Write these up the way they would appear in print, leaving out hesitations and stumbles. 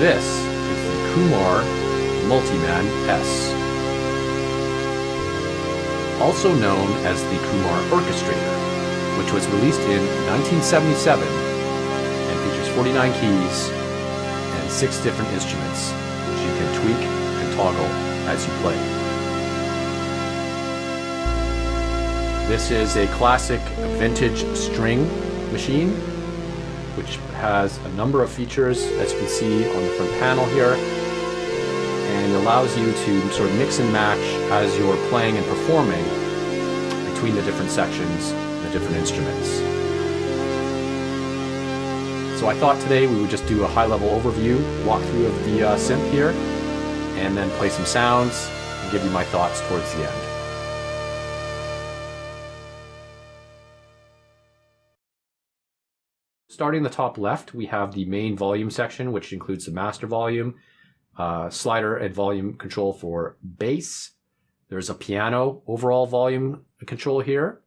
this is the Crumar Multiman-S, also known as the Crumar Orchestrator, which was released in 1977 and features 49 keys and 6 different instruments, which you can tweak and toggle as you play. This is a classic vintage string machine, which has a number of features, as you can see on the front panel here, and allows you to sort of mix and match as you're playing and performing between the different sections and the different instruments. So I thought today we would just do a high-level overview, walkthrough of the synth here, and then play some sounds and give you my thoughts towards the end. Starting in the top left, we have the main volume section, which includes the master volume, slider and volume control for bass. There's a piano overall volume control here.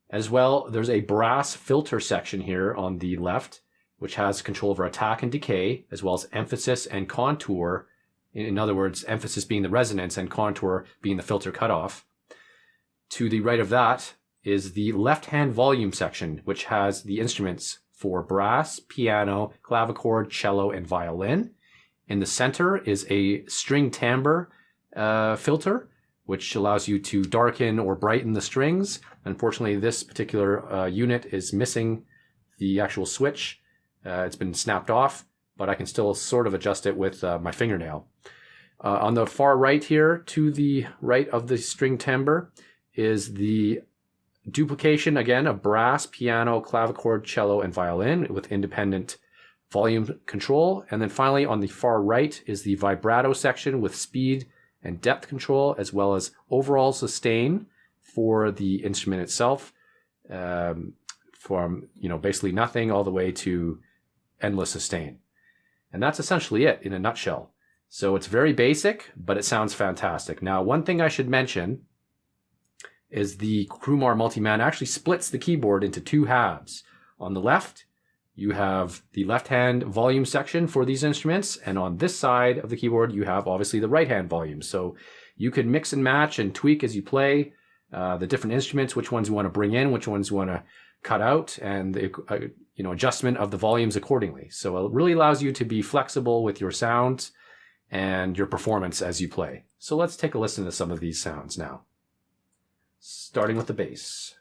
As well, there's a brass filter section here on the left, which has control over attack and decay, as well as emphasis and contour. In other words, emphasis being the resonance and contour being the filter cutoff. To the right of that is the left-hand volume section, which has the instruments for brass, piano, clavichord, cello, and violin. In the center is a string timbre filter, which allows you to darken or brighten the strings. Unfortunately, this particular unit is missing the actual switch. It's been snapped off, but I can still sort of adjust it with my fingernail. On the far right here, to the right of the string timbre, is the duplication, again, of brass, piano, clavichord, cello, and violin with independent volume control. And then finally, on the far right is the vibrato section with speed and depth control, as well as overall sustain for the instrument itself, from basically nothing all the way to endless sustain. And that's essentially it in a nutshell. So it's very basic, but it sounds fantastic. Now, one thing I should mention is the Crumar Multiman actually splits the keyboard into 2 halves. On the left, you have the left-hand volume section for these instruments, and on this side of the keyboard, you have obviously the right-hand volume. So you can mix and match and tweak as you play the different instruments, which ones you want to bring in, which ones you want to cut out, and the adjustment of the volumes accordingly. So it really allows you to be flexible with your sounds and your performance as you play. So let's take a listen to some of these sounds now. Starting with the bass.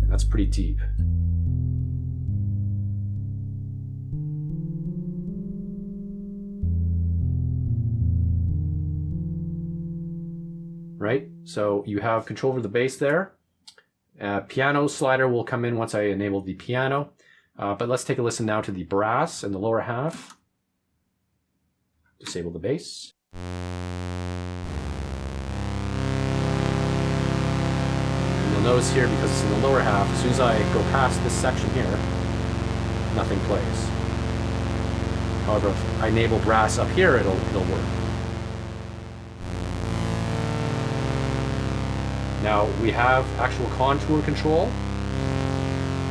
And that's pretty deep. Right? So you have control over the bass there. Piano slider will come in once I enable the piano. But let's take a listen now to the brass in the lower half. Disable the bass. And you'll notice here, because it's in the lower half, as soon as I go past this section here, nothing plays. However, if I enable brass up here, it'll work. Now we have actual contour control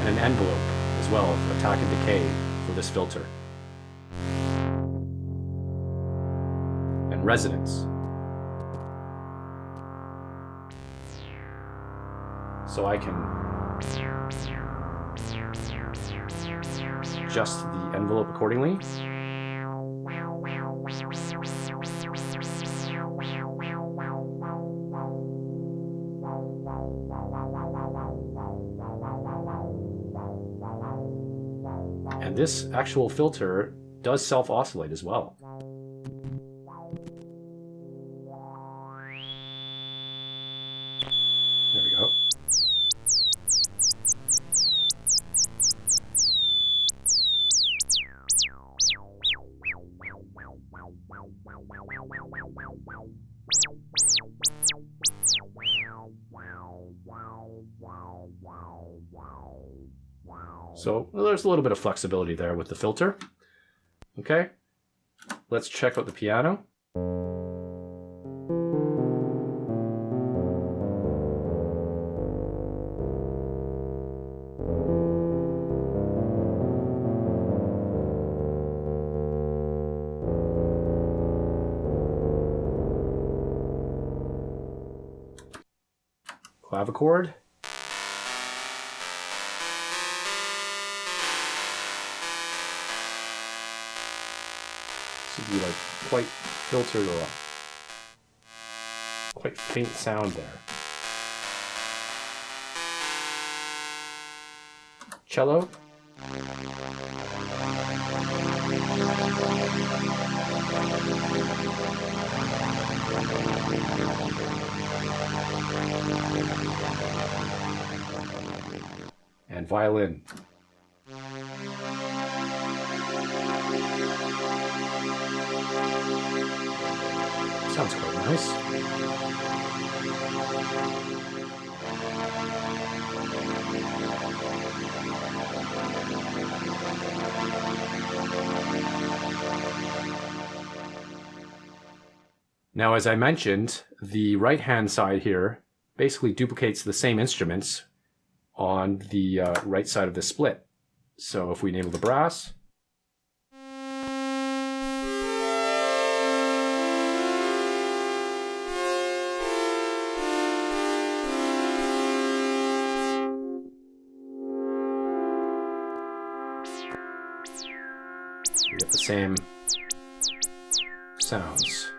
and an envelope as well of attack and decay for this filter. And resonance. So I can adjust the envelope accordingly. And this actual filter does self-oscillate as well. There we go. So there's a little bit of flexibility there with the filter. Okay, let's check out the piano. Clavichord. Should be like quite filtered or quite faint sound there. Cello. And violin. Sounds quite nice. Now, as I mentioned, the right-hand side here basically duplicates the same instruments on the right side of the split. So if we enable the brass, we get the same sounds.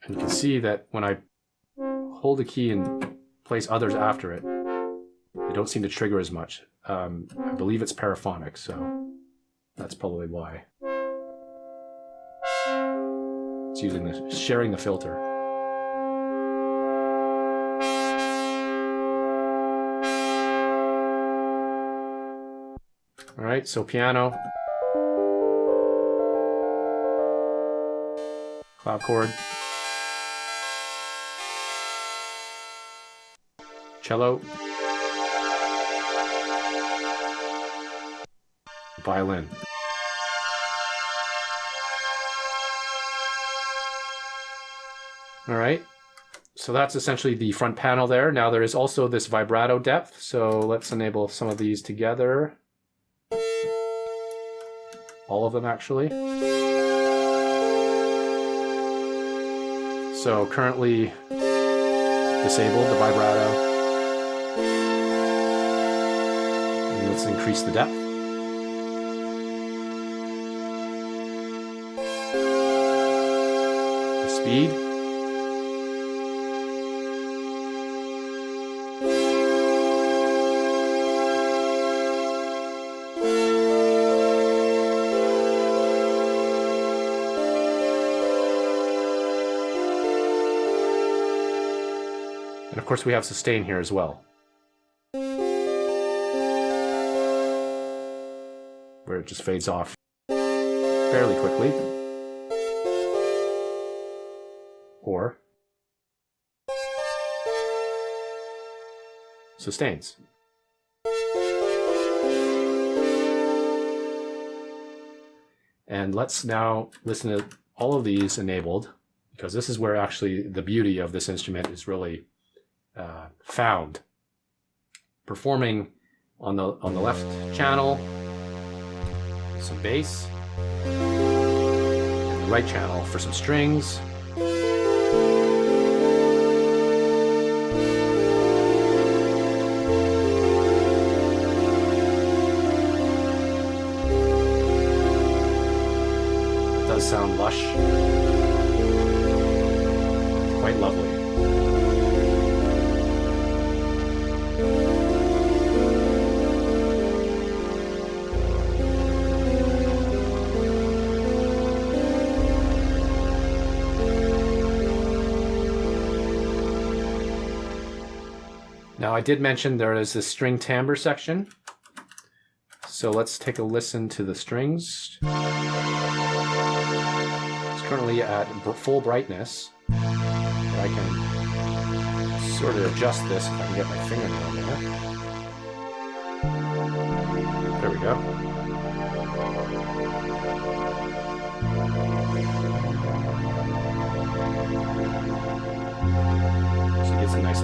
And you can see that when I hold a key and place others after it, they don't seem to trigger as much. I believe it's paraphonic, so that's probably why. It's using sharing the filter. All right, so piano, clavichord, cello, violin. All right, so that's essentially the front panel there. Now there is also this vibrato depth, so let's enable some of these together. All of them, actually. So currently disabled the vibrato. And let's increase the depth. The speed. And of course we have sustain here as well, where it just fades off fairly quickly, or sustains. And let's now listen to all of these enabled, because this is where actually the beauty of this instrument is really found. Performing on the left channel some bass, and the right channel for some strings, it does sound lush, quite lovely. Now I did mention there is this string timbre section, so let's take a listen to the strings. It's currently at full brightness, but I can sort of adjust this if I can get my fingernail there. There we go.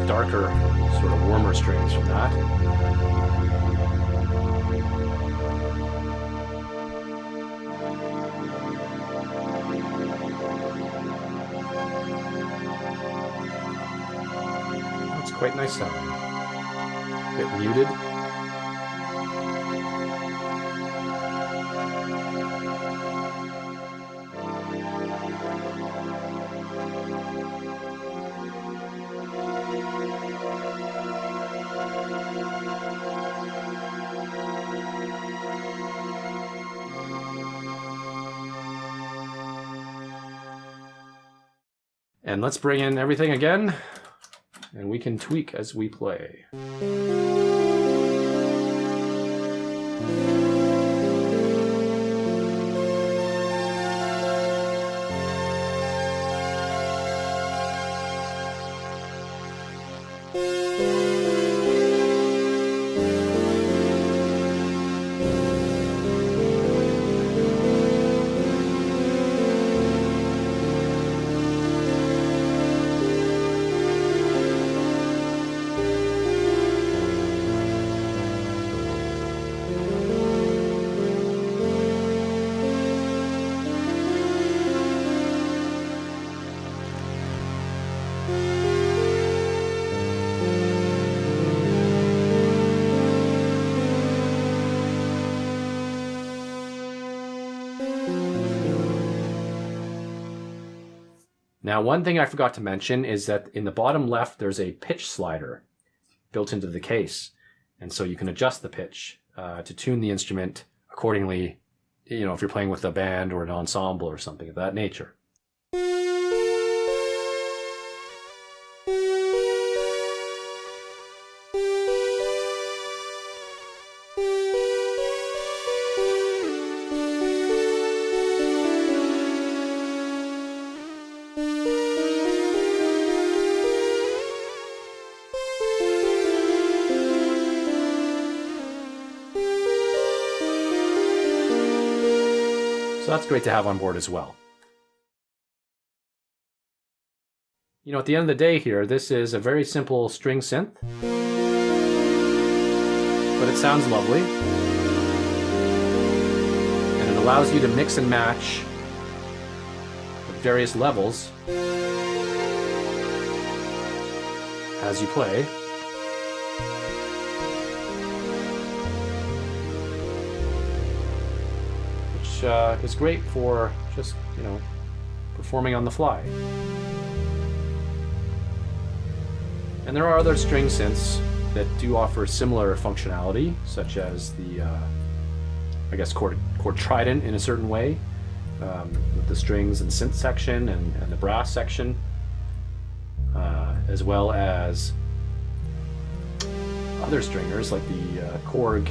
darker, sort of warmer strings from that. That's quite nice sounding. A bit muted. And let's bring in everything again, and we can tweak as we play. Now, one thing I forgot to mention is that in the bottom left, there's a pitch slider built into the case. And so you can adjust the pitch to tune the instrument accordingly, you know, if you're playing with a band or an ensemble or something of that nature. So that's great to have on board as well. You know, at the end of the day here, this is a very simple string synth, but it sounds lovely. And it allows you to mix and match at various levels as you play. Is great for just, you know, performing on the fly. And there are other string synths that do offer similar functionality, such as the, I guess, chord trident in a certain way, with the strings and synth section and the brass section, as well as other stringers like the Korg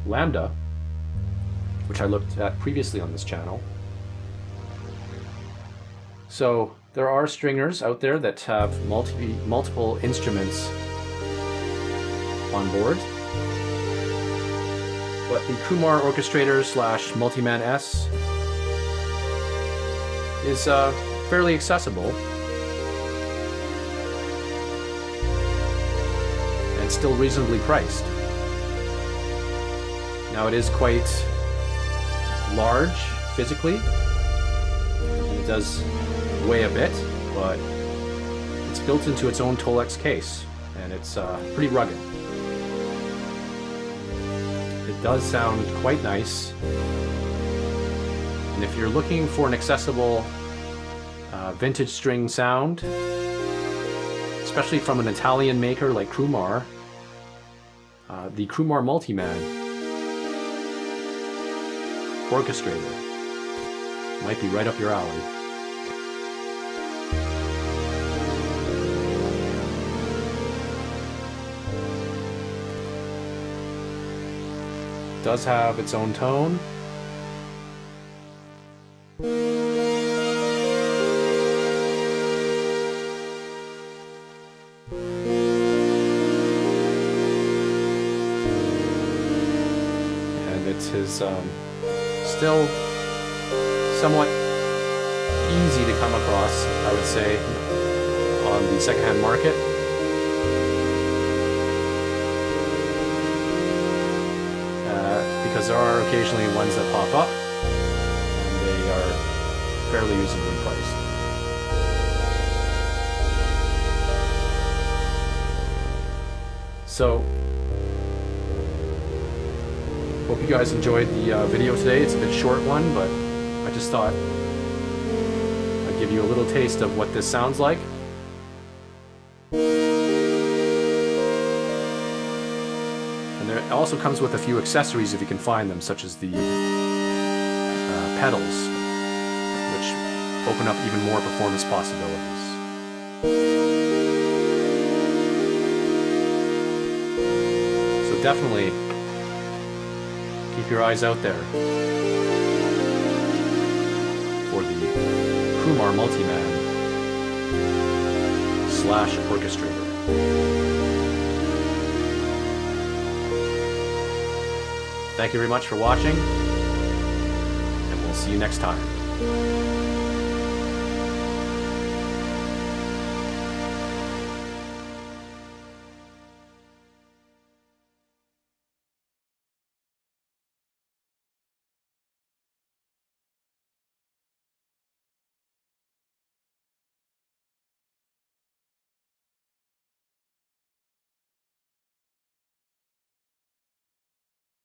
Lambda, which I looked at previously on this channel. So there are stringers out there that have multiple instruments on board. But the Crumar Orchestrator / Multiman-S is fairly accessible and still reasonably priced. Now it is quite large physically, and it does weigh a bit, but it's built into its own Tolex case, and it's pretty rugged. It does sound quite nice, and if you're looking for an accessible vintage string sound, especially from an Italian maker like Crumar, the Crumar Multiman Orchestrator might be right up your alley. It does have its own tone. And it's his still somewhat easy to come across, I would say, on the secondhand market. Because there are occasionally ones that pop up, and they are fairly reasonably priced. So, hope you guys enjoyed the video today. It's a bit short one, but I just thought I'd give you a little taste of what this sounds like. And there, it also comes with a few accessories if you can find them, such as the pedals, which open up even more performance possibilities. So definitely keep your eyes out there for the Crumar Multiman-S/Orchestrator. Thank you very much for watching, and we'll see you next time.